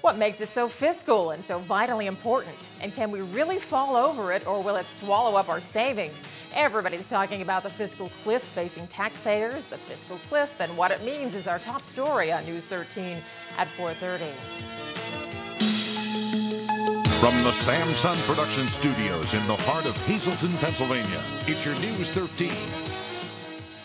What makes it so fiscal and so vitally important? And can we really fall over it, or will it swallow up our savings? Everybody's talking about the fiscal cliff facing taxpayers. The fiscal cliff and what it means is our top story on News 13 at 4:30. From the Samson Production Studios in the heart of Hazleton, Pennsylvania, it's your News 13.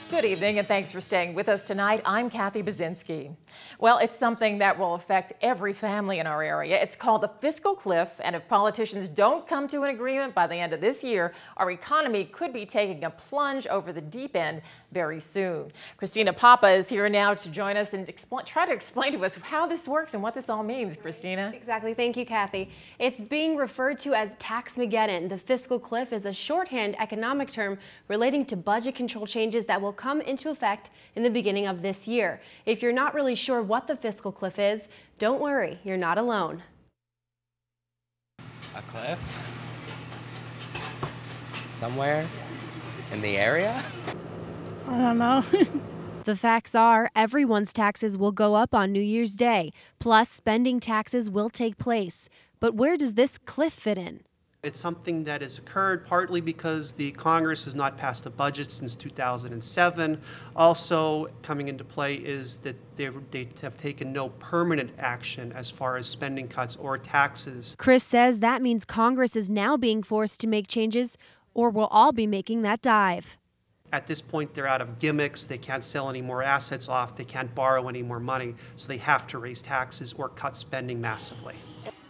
Good evening, and thanks for staying with us tonight. I'm Kathy Bazinski. Well, it's something that will affect every family in our area. It's called the fiscal cliff, and if politicians don't come to an agreement by the end of this year, our economy could be taking a plunge over the deep end very soon. Christina Papa is here now to join us and try to explain to us how this works and what this all means. Christina? Exactly. Thank you, Kathy. It's being referred to as Taxmageddon. The fiscal cliff is a shorthand economic term relating to budget control changes that will come into effect in the beginning of this year. If you're not really sure what the fiscal cliff is, don't worry, you're not alone. A cliff? Somewhere in the area? I don't know. The facts are, everyone's taxes will go up on New Year's Day, plus spending taxes will take place. But where does this cliff fit in? It's something that has occurred partly because the Congress has not passed a budget since 2007. Also coming into play is that they have taken no permanent action as far as spending cuts or taxes. Chris says that means Congress is now being forced to make changes, or we'll all be making that dive. At this point, they're out of gimmicks. They can't sell any more assets off. They can't borrow any more money. So they have to raise taxes or cut spending massively.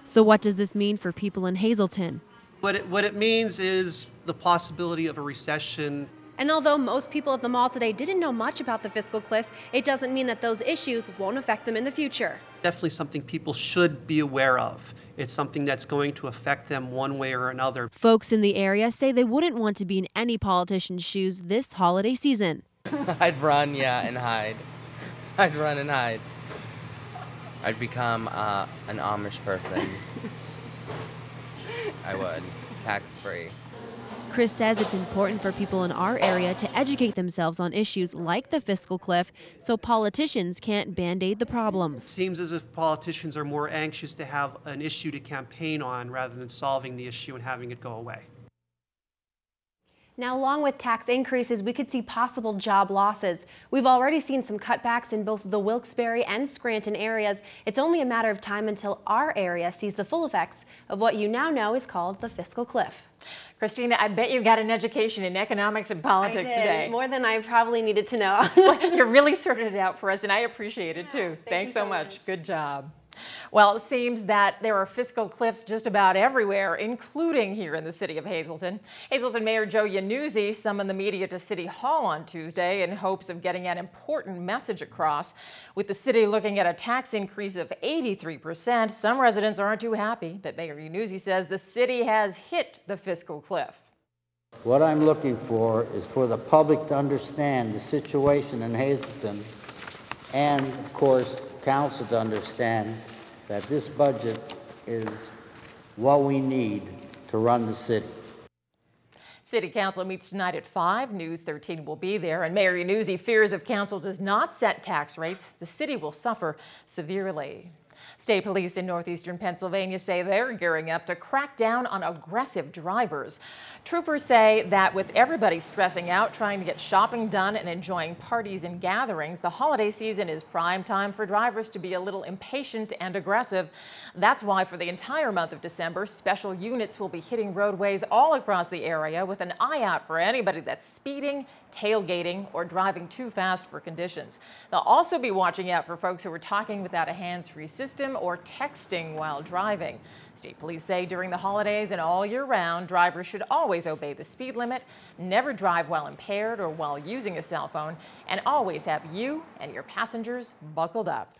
So what does this mean for people in Hazleton? What it means is the possibility of a recession. And although most people at the mall today didn't know much about the fiscal cliff, it doesn't mean that those issues won't affect them in the future. Definitely something people should be aware of. It's something that's going to affect them one way or another. Folks in the area say they wouldn't want to be in any politician's shoes this holiday season. I'd run, and hide. I'd run and hide. I'd become an Amish person. I would. Tax-free. Chris says it's important for people in our area to educate themselves on issues like the fiscal cliff so politicians can't band-aid the problems. It seems as if politicians are more anxious to have an issue to campaign on rather than solving the issue and having it go away. Now, along with tax increases, we could see possible job losses. We've already seen some cutbacks in both the Wilkes-Barre and Scranton areas. It's only a matter of time until our area sees the full effects of what you now know is called the fiscal cliff. Christina, I bet you got an education in economics and politics today. More than I probably needed to know. Well, you really sorted it out for us, and I appreciate it too. Thanks so much. Good job. Well, it seems that there are fiscal cliffs just about everywhere, including here in the city of Hazleton. Hazleton Mayor Joe Yannuzzi summoned the media to City Hall on Tuesday in hopes of getting an important message across. With the city looking at a tax increase of 83%, some residents aren't too happy, but Mayor Yannuzzi says the city has hit the fiscal cliff. What I'm looking for is for the public to understand the situation in Hazleton and, of course, council to understand that this budget is what we need to run the city. City Council meets tonight at 5. News 13 will be there, and Mayor Yannuzzi fears if council does not set tax rates, the city will suffer severely. State police in northeastern Pennsylvania say they're gearing up to crack down on aggressive drivers. Troopers say that with everybody stressing out, trying to get shopping done and enjoying parties and gatherings, the holiday season is prime time for drivers to be a little impatient and aggressive. That's why for the entire month of December, special units will be hitting roadways all across the area with an eye out for anybody that's speeding, tailgating, or driving too fast for conditions. They'll also be watching out for folks who are talking without a hands-free system or texting while driving. State police say during the holidays and all year round, drivers should always obey the speed limit, never drive while impaired or while using a cell phone, and always have you and your passengers buckled up.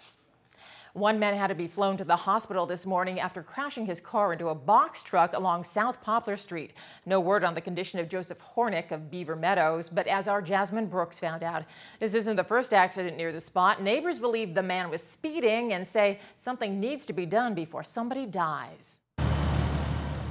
One man had to be flown to the hospital this morning after crashing his car into a box truck along South Poplar Street. No word on the condition of Joseph Hornick of Beaver Meadows, but as our Jasmine Brooks found out, this isn't the first accident near the spot. Neighbors believe the man was speeding and say something needs to be done before somebody dies.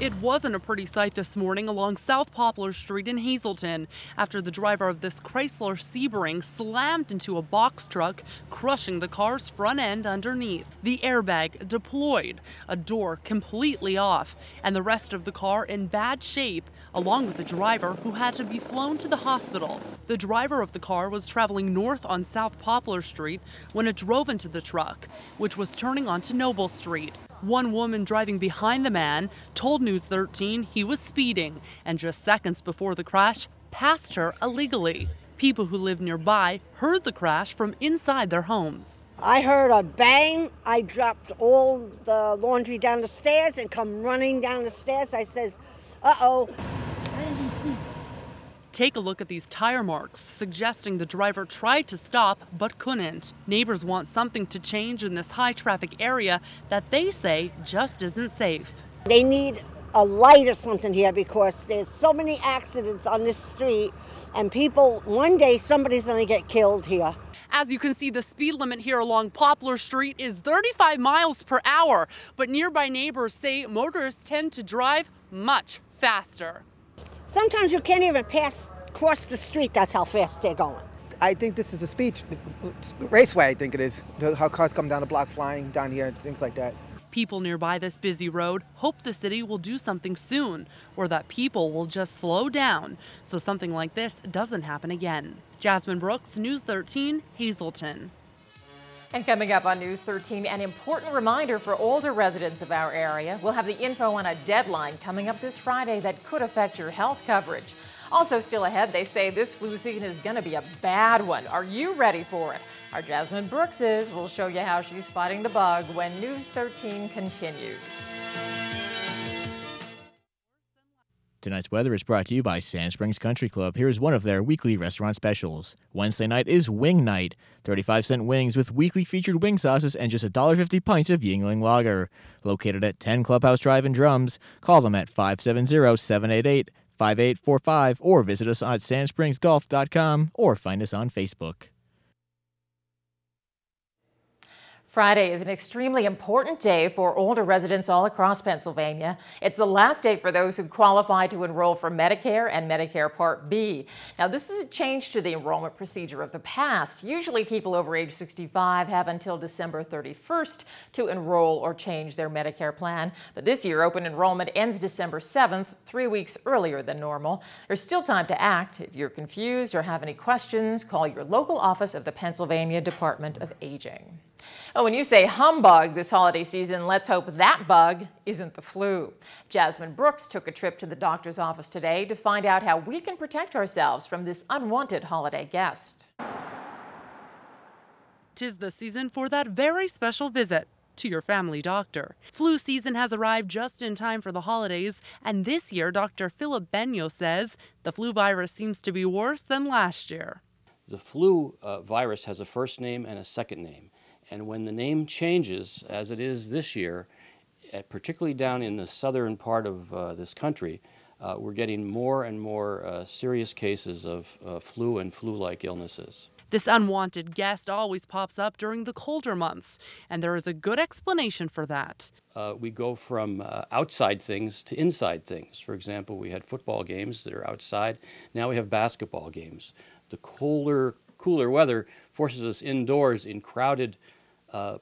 It wasn't a pretty sight this morning along South Poplar Street in Hazleton after the driver of this Chrysler Sebring slammed into a box truck, crushing the car's front end underneath. The airbag deployed, a door completely off, and the rest of the car in bad shape, along with the driver who had to be flown to the hospital. The driver of the car was traveling north on South Poplar Street when it drove into the truck, which was turning onto Noble Street. One woman driving behind the man told News 13 he was speeding and just seconds before the crash passed her illegally. People who lived nearby heard the crash from inside their homes. I heard a bang. I dropped all the laundry down the stairs and come running down the stairs. I says, uh-oh. Take a look at these tire marks, suggesting the driver tried to stop but couldn't. Neighbors want something to change in this high-traffic area that they say just isn't safe. They need a light or something here because there's so many accidents on this street and people, one day somebody's going to get killed here. As you can see, the speed limit here along Poplar Street is 35 miles per hour, but nearby neighbors say motorists tend to drive much faster. Sometimes you can't even cross the street, that's how fast they're going. I think this is a raceway, I think it is. How cars come down the block flying down here, things like that. People nearby this busy road hope the city will do something soon, or that people will just slow down so something like this doesn't happen again. Jasmine Brooks, News 13, Hazleton. And coming up on News 13, an important reminder for older residents of our area. We'll have the info on a deadline coming up this Friday that could affect your health coverage. Also still ahead, they say this flu season is going to be a bad one. Are you ready for it? Our Jasmine Brooks is. We'll show you how she's fighting the bug when News 13 continues. Tonight's weather is brought to you by Sand Springs Country Club. Here's one of their weekly restaurant specials. Wednesday night is Wing Night. 35-cent wings with weekly featured wing sauces and just $1.50 pints of Yingling Lager. Located at 10 Clubhouse Drive in Drums. Call them at 570-788-5845 or visit us at sandspringsgolf.com or find us on Facebook. Friday is an extremely important day for older residents all across Pennsylvania. It's the last day for those who qualify to enroll for Medicare and Medicare Part B. Now, this is a change to the enrollment procedure of the past. Usually people over age 65 have until December 31st to enroll or change their Medicare plan. But this year, open enrollment ends December 7th, 3 weeks earlier than normal. There's still time to act. If you're confused or have any questions, call your local office of the Pennsylvania Department of Aging. Oh, when you say humbug this holiday season, let's hope that bug isn't the flu. Jasmine Brooks took a trip to the doctor's office today to find out how we can protect ourselves from this unwanted holiday guest. 'Tis the season for that very special visit to your family doctor. Flu season has arrived just in time for the holidays, and this year Dr. Philip Benyo says the flu virus seems to be worse than last year. The flu virus has a first name and a second name. And when the name changes, as it is this year, particularly down in the southern part of this country, we're getting more and more serious cases of flu and flu-like illnesses. This unwanted guest always pops up during the colder months, and there is a good explanation for that. We go from outside things to inside things. For example, we had football games that are outside. Now we have basketball games. The cooler weather forces us indoors in crowded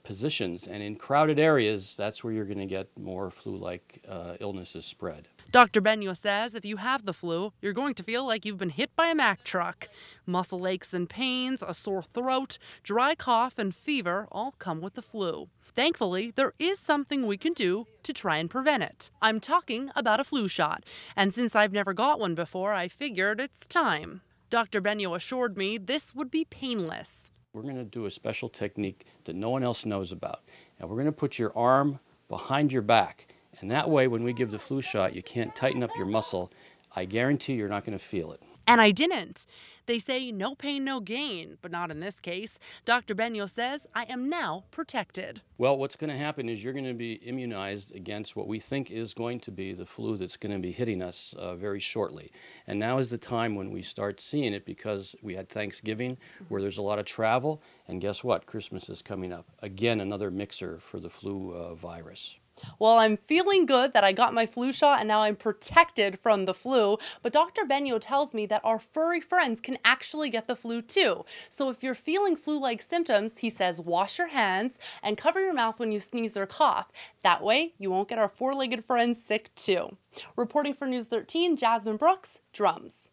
positions, and in crowded areas, that's where you're going to get more flu-like illnesses spread. Dr. Benyo says if you have the flu, you're going to feel like you've been hit by a Mack truck. Muscle aches and pains, a sore throat, dry cough, and fever all come with the flu. Thankfully, there is something we can do to try and prevent it. I'm talking about a flu shot, and since I've never got one before, I figured it's time. Dr. Benyo assured me this would be painless. We're going to do a special technique that no one else knows about. And we're going to put your arm behind your back. And that way, when we give the flu shot, you can't tighten up your muscle. I guarantee you're not going to feel it. And I didn't. They say no pain, no gain, but not in this case. Dr. Benyo says I am now protected. Well, what's going to happen is you're going to be immunized against what we think is going to be the flu that's going to be hitting us very shortly. And now is the time when we start seeing it, because we had Thanksgiving where there's a lot of travel, and guess what? Christmas is coming up. Again, another mixer for the flu virus. Well, I'm feeling good that I got my flu shot and now I'm protected from the flu. But Dr. Benyo tells me that our furry friends can actually get the flu too. So if you're feeling flu-like symptoms, he says wash your hands and cover your mouth when you sneeze or cough. That way, you won't get our four-legged friends sick too. Reporting for News 13, Jasmine Brooks, Drums.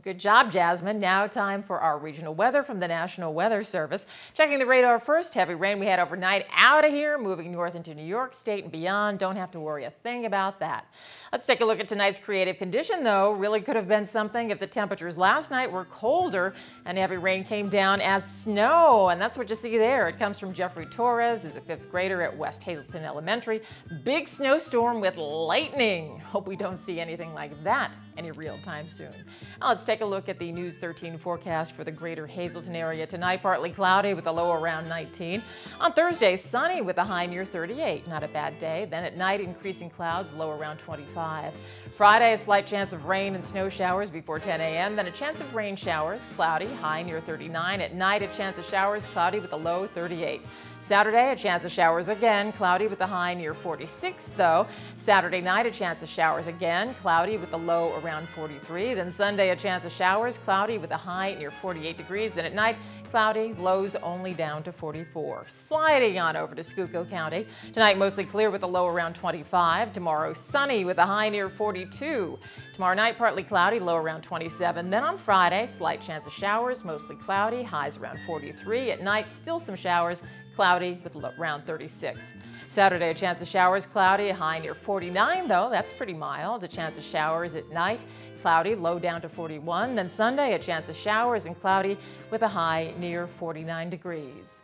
Good job, Jasmine. Now time for our regional weather from the National Weather Service. Checking the radar first, heavy rain we had overnight out of here, moving north into New York State and beyond. Don't have to worry a thing about that. Let's take a look at tonight's creative condition, though. Really could have been something if the temperatures last night were colder and heavy rain came down as snow. And that's what you see there. It comes from Jeffrey Torres, who's a 5th grader at West Hazleton Elementary. Big snowstorm with lightning. Hope we don't see anything like that any real time soon. Now let's take a look at the News 13 forecast for the greater Hazleton area. Tonight, partly cloudy with a low around 19. On Thursday, sunny with a high near 38. Not a bad day. Then at night, increasing clouds, low around 25. Friday, a slight chance of rain and snow showers before 10 a.m. Then a chance of rain showers, cloudy, high near 39. At night, a chance of showers, cloudy with a low 38. Saturday, a chance of showers again, cloudy with a high near 46, though. Saturday night, a chance of showers again, cloudy with a low around 43. Then Sunday, a chance of showers, cloudy with a high near 48 degrees. Then at night, cloudy, lows only down to 44. Sliding on over to Schuylkill County. Tonight, mostly clear with a low around 25. Tomorrow, sunny with a high near 42. Tomorrow night, partly cloudy, low around 27. Then on Friday, slight chance of showers, mostly cloudy, highs around 43. At night, still some showers, cloudy with around 36. Saturday, a chance of showers, cloudy, a high near 49, though. That's pretty mild. A chance of showers at night, cloudy, low down to 41. Then Sunday, a chance of showers and cloudy with a high near 49 degrees.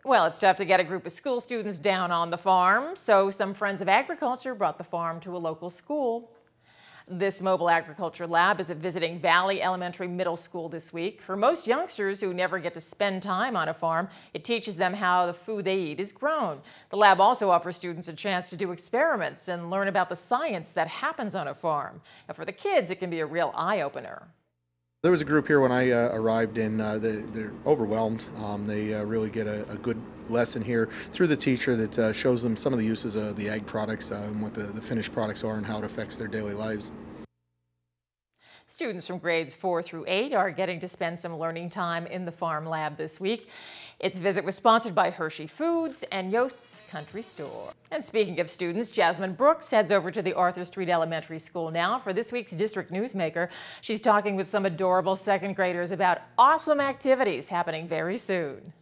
Well, it's tough to get a group of school students down on the farm, so some Friends of Agriculture brought the farm to a local school. This mobile agriculture lab is at Visiting Valley Elementary Middle School this week. For most youngsters who never get to spend time on a farm, it teaches them how the food they eat is grown. The lab also offers students a chance to do experiments and learn about the science that happens on a farm. Now, for the kids, it can be a real eye-opener. There was a group here when I arrived in, they're overwhelmed. They really get a good lesson here through the teacher that shows them some of the uses of the ag products and what the finished products are and how it affects their daily lives. Students from grades 4 through 8 are getting to spend some learning time in the farm lab this week. Its visit was sponsored by Hershey Foods and Yost's Country Store. And speaking of students, Jasmine Brooks heads over to the Arthur Street Elementary School now for this week's District Newsmaker. She's talking with some adorable 2nd graders about awesome activities happening very soon.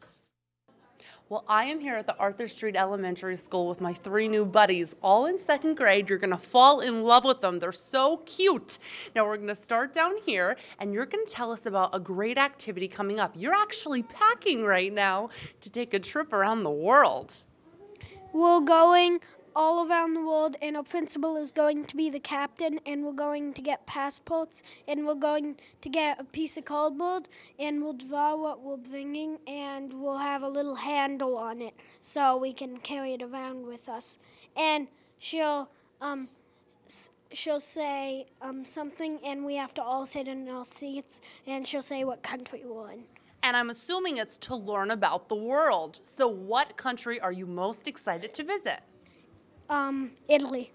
Well, I am here at the Arthur Street Elementary School with my 3 new buddies, all in 2nd grade. You're going to fall in love with them. They're so cute. Now, we're going to start down here, and you're going to tell us about a great activity coming up. You're actually packing right now to take a trip around the world. We're going all around the world, and our principal is going to be the captain, and we're going to get passports, and we're going to get a piece of cardboard, and we'll draw what we're bringing, and we'll have a little handle on it so we can carry it around with us. And she'll say something, and we have to all sit in our seats, and she'll say what country we're in. And I'm assuming it's to learn about the world. So what country are you most excited to visit? Italy.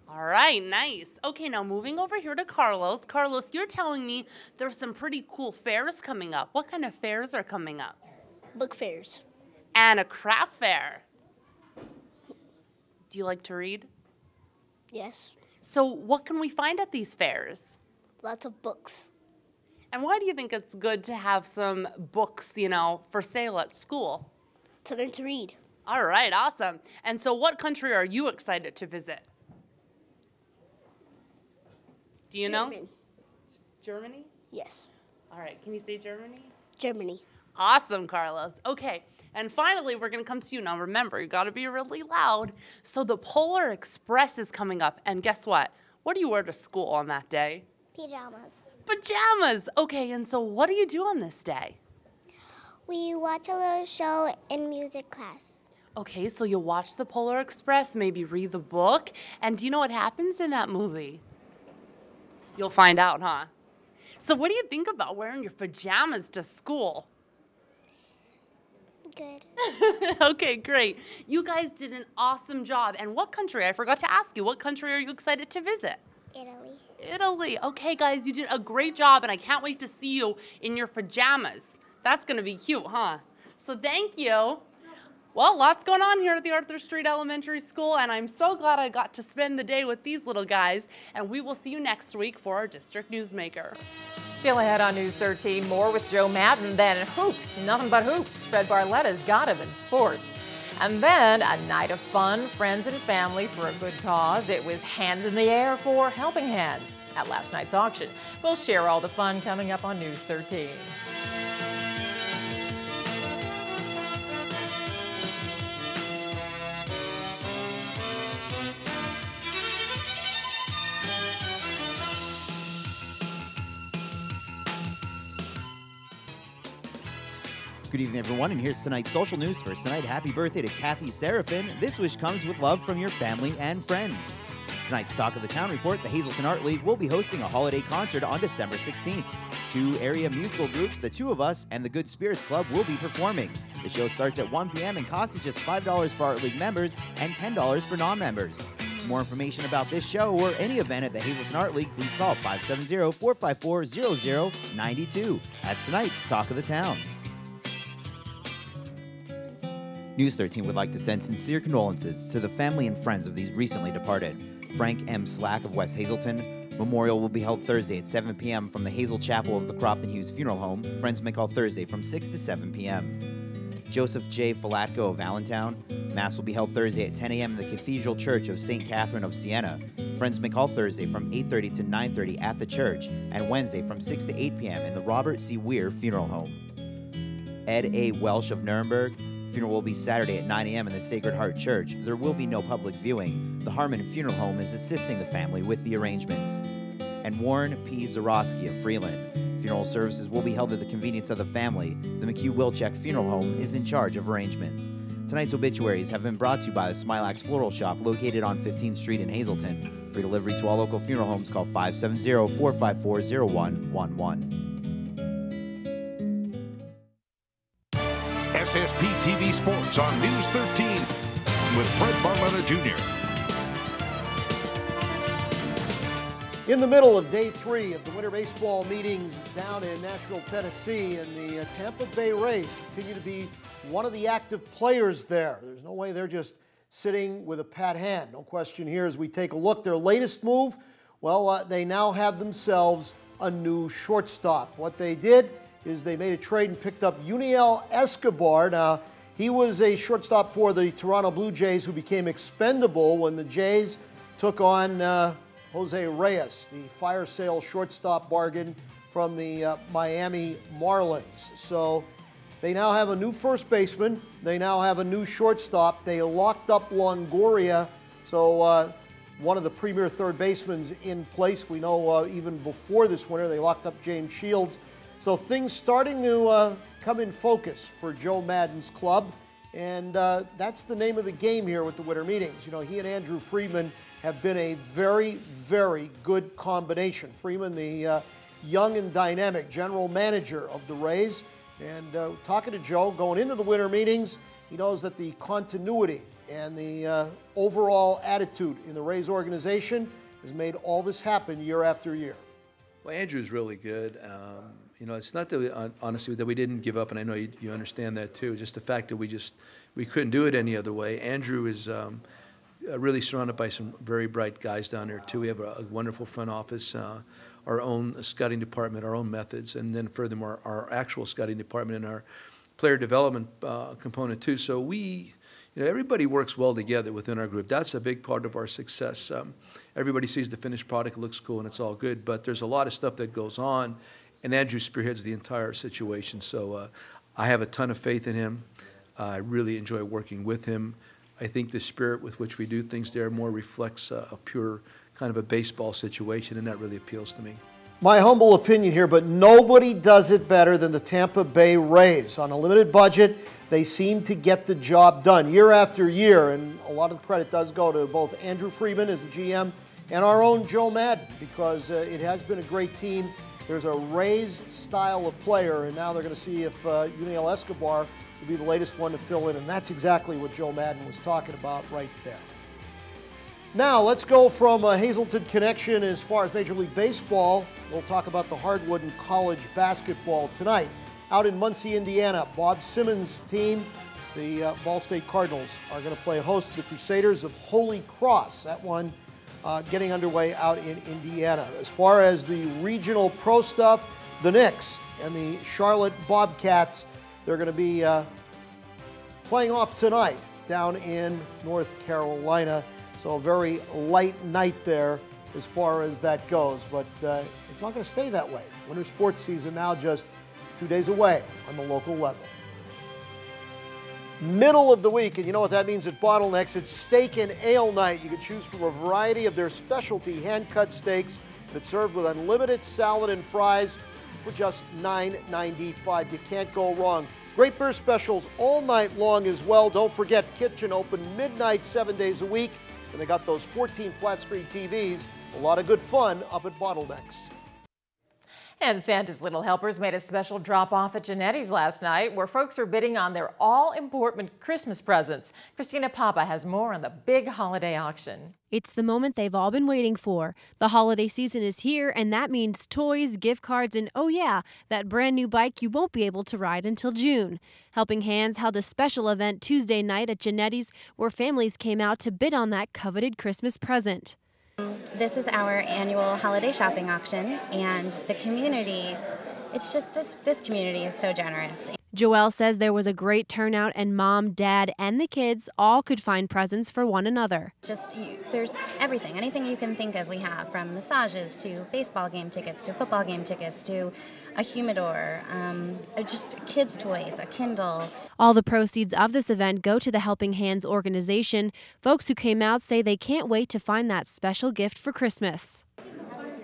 All right, nice. Okay, now moving over here to Carlos. Carlos, you're telling me there's some pretty cool fairs coming up. What kind of fairs are coming up? Book fairs. And a craft fair. Do you like to read? Yes. So what can we find at these fairs? Lots of books. And why do you think it's good to have some books, for sale at school? To learn to read. All right, awesome. And so what country are you excited to visit? Do you know? Germany? Yes. All right, can you say Germany? Germany. Awesome, Carlos. Okay, and finally, we're going to come to you. Now, remember, you got to be really loud. So the Polar Express is coming up, and guess what? What do you wear to school on that day? Pajamas. Pajamas. Okay, and so what do you do on this day? We watch a little show in music class. Okay, so you'll watch the Polar Express, maybe read the book, and do you know what happens in that movie? You'll find out, huh? So what do you think about wearing your pajamas to school? Good. Okay, great. You guys did an awesome job. And what country? I forgot to ask you. What country are you excited to visit? Italy. Italy. Okay, guys, you did a great job, and I can't wait to see you in your pajamas. That's going to be cute, huh? So thank you. Well, lots going on here at the Arthur Street Elementary School, and I'm so glad I got to spend the day with these little guys. And we will see you next week for our District Newsmaker. Still ahead on News 13, more with Joe Madden, then hoops, nothing but hoops. Fred Barletta's got him in sports. And then a night of fun, friends and family for a good cause. It was hands in the air for Helping Hands at last night's auction. We'll share all the fun coming up on News 13. Good evening, everyone, and here's tonight's social news. First tonight, happy birthday to Kathy Seraphin. This wish comes with love from your family and friends. Tonight's Talk of the Town report, the Hazleton Art League will be hosting a holiday concert on December 16th. 2 area musical groups, the Two of Us and the Good Spirits Club, will be performing. The show starts at 1 p.m. and costs just $5 for Art League members and $10 for non-members. For more information about this show or any event at the Hazleton Art League, please call 570-454-0092. That's tonight's Talk of the Town. News 13 would like to send sincere condolences to the family and friends of these recently departed. Frank M. Slack of West Hazleton. Memorial will be held Thursday at 7 p.m. from the Hazel Chapel of the Cropton Hughes Funeral Home. Friends may call Thursday from 6 to 7 p.m. Joseph J. Falatko of Allentown. Mass will be held Thursday at 10 a.m. in the Cathedral Church of St. Catherine of Siena. Friends may call Thursday from 8:30 to 9:30 at the church, and Wednesday from 6 to 8 p.m. in the Robert C. Weir Funeral Home. Ed A. Welsh of Nuremberg. Funeral will be Saturday at 9 a.m. in the Sacred Heart Church. There will be no public viewing. The Harmon Funeral Home is assisting the family with the arrangements. And Warren P. Zarowski of Freeland. Funeral services will be held at the convenience of the family. The McHugh-Wilczek Funeral Home is in charge of arrangements. Tonight's obituaries have been brought to you by the Smilax Floral Shop located on 15th Street in Hazleton. For delivery to all local funeral homes, call 570-454-0111. SSPTV Sports on News 13 with Fred Barletta Jr. In the middle of day 3 of the winter baseball meetings down in Nashville, Tennessee, and the Tampa Bay Rays continue to be one of the active players there. There's no way they're just sitting with a pat hand. No question here as we take a look. Their latest move, well, they now have themselves a new shortstop. What they did is they made a trade and picked up Yuniel Escobar. Now, he was a shortstop for the Toronto Blue Jays who became expendable when the Jays took on Jose Reyes, the fire sale shortstop bargain from the Miami Marlins. So they now have a new first baseman. They now have a new shortstop. They locked up Longoria, so one of the premier third basemen in place. We know even before this winter they locked up James Shields. So things starting to come in focus for Joe Madden's club, and that's the name of the game here with the winter meetings. You know, he and Andrew Friedman have been a very, very good combination. Friedman, the young and dynamic general manager of the Rays, and talking to Joe, going into the winter meetings, he knows that the continuity and the overall attitude in the Rays organization has made all this happen year after year. Well, Andrew's really good. You know, it's not that, honestly, that we didn't give up, and I know you understand that too. Just the fact that we couldn't do it any other way. Andrew is really surrounded by some very bright guys down there too. We have a wonderful front office, our own scouting department, our own methods, and then furthermore our actual scouting department and our player development component too. So we, you know, everybody works well together within our group. That's a big part of our success. Everybody sees the finished product, it looks cool, and it's all good. But there's a lot of stuff that goes on. And Andrew spearheads the entire situation, so I have a ton of faith in him. I really enjoy working with him. I think the spirit with which we do things there more reflects a pure kind of a baseball situation, and that really appeals to me. My humble opinion here, but nobody does it better than the Tampa Bay Rays. On a limited budget, they seem to get the job done year after year, and a lot of the credit does go to both Andrew Friedman as the GM and our own Joe Madden, because it has been a great team. There's a Rays style of player, and now they're going to see if Yuniel Escobar will be the latest one to fill in, and that's exactly what Joe Madden was talking about right there. Now, let's go from a Hazleton connection as far as Major League Baseball. We'll talk about the hardwood and college basketball tonight. Out in Muncie, Indiana, Bob Simmons' team, the Ball State Cardinals, are going to play host to the Crusaders of Holy Cross. That one getting underway out in Indiana. As far as the regional pro stuff, the Knicks and the Charlotte Bobcats, they're going to be playing off tonight down in North Carolina. So a very light night there as far as that goes, but it's not going to stay that way. Winter sports season now just 2 days away on the local level. Middle of the week, and you know what that means at Bottlenecks, it's steak and ale night. You can choose from a variety of their specialty hand-cut steaks that's served with unlimited salad and fries for just $9.95. You can't go wrong. Great beer specials all night long as well. Don't forget, kitchen open midnight 7 days a week. And they got those 14 flat-screen TVs. A lot of good fun up at Bottlenecks. And Santa's Little Helpers made a special drop-off at Genetti's last night, where folks are bidding on their all-important Christmas presents. Christina Papa has more on the big holiday auction. It's the moment they've all been waiting for. The holiday season is here, and that means toys, gift cards, and oh yeah, that brand new bike you won't be able to ride until June. Helping Hands held a special event Tuesday night at Genetti's, where families came out to bid on that coveted Christmas present. This is our annual holiday shopping auction, and the community, it's just this community is so generous. Joelle says there was a great turnout, and Mom, Dad, and the kids all could find presents for one another. There's everything, anything you can think of we have, from massages to baseball game tickets to football game tickets to a humidor, just kids' toys, a Kindle. All the proceeds of this event go to the Helping Hands organization. Folks who came out say they can't wait to find that special gift for Christmas.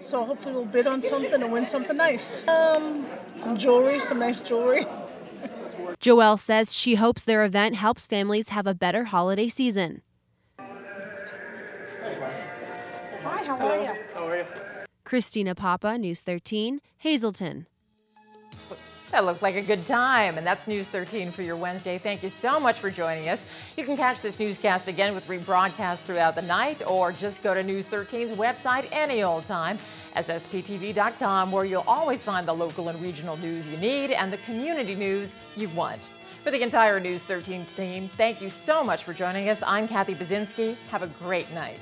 So hopefully we'll bid on something and win something nice. Some jewelry, some nice jewelry. Joelle says she hopes their event helps families have a better holiday season. Hi, how are you? How are you? Christina Papa, News 13, Hazleton. That looked like a good time, and that's News 13 for your Wednesday. Thank you so much for joining us. You can catch this newscast again with rebroadcast throughout the night, or just go to News 13's website any old time, SSPTV.com, where you'll always find the local and regional news you need and the community news you want. For the entire News 13 team, thank you so much for joining us. I'm Kathy Bazinski. Have a great night.